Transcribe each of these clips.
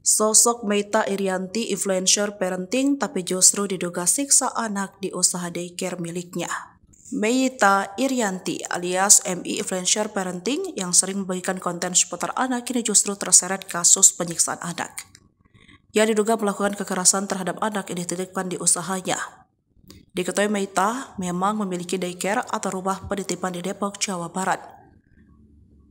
Sosok Meita Irianti influencer parenting tapi justru diduga siksa anak di usaha daycare miliknya. Meita Irianti alias MI influencer parenting yang sering membagikan konten seputar anak kini justru terseret kasus penyiksaan anak. Ia diduga melakukan kekerasan terhadap anak yang dititipkan di usahanya. Diketahui Meita memang memiliki daycare atau rumah penitipan di Depok, Jawa Barat.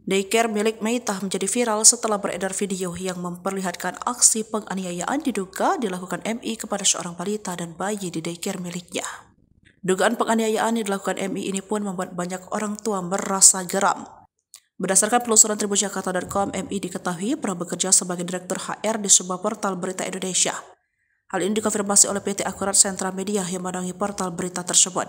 Daycare milik Meita menjadi viral setelah beredar video yang memperlihatkan aksi penganiayaan diduga dilakukan MI kepada seorang balita dan bayi di daycare miliknya. Dugaan penganiayaan yang dilakukan MI ini pun membuat banyak orang tua merasa geram. Berdasarkan penelusuran tribunjakarta.com, MI diketahui pernah bekerja sebagai direktur HR di sebuah portal berita Indonesia. Hal ini dikonfirmasi oleh PT Akurat Sentra Media yang menaungi portal berita tersebut.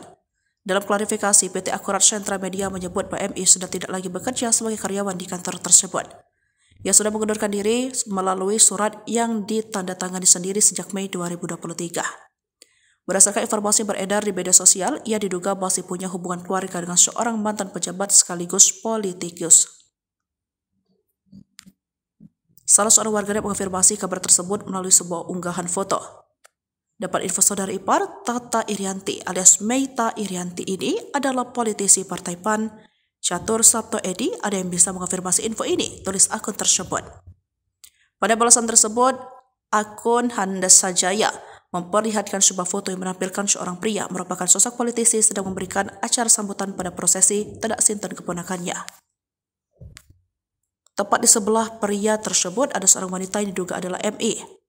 Dalam klarifikasi, PT Akurat Sentra Media menyebut bahwa MI sudah tidak lagi bekerja sebagai karyawan di kantor tersebut. Ia sudah mengundurkan diri melalui surat yang ditandatangani sendiri sejak Mei 2023. Berdasarkan informasi beredar di media sosial, ia diduga masih punya hubungan keluarga dengan seorang mantan pejabat sekaligus politikus. Salah seorang warganet mengonfirmasi kabar tersebut melalui sebuah unggahan foto. Dapat info saudara ipar, Tata Irianti alias Meita Irianti ini adalah politisi Partai PAN. Catur Sabto Edi, ada yang bisa mengonfirmasi info ini, tulis akun tersebut. Pada balasan tersebut, akun Handas Sajaya memperlihatkan sebuah foto yang menampilkan seorang pria merupakan sosok politisi sedang memberikan acara sambutan pada prosesi Tedak Sinten keponakannya. Tepat di sebelah pria tersebut ada seorang wanita yang diduga adalah MI.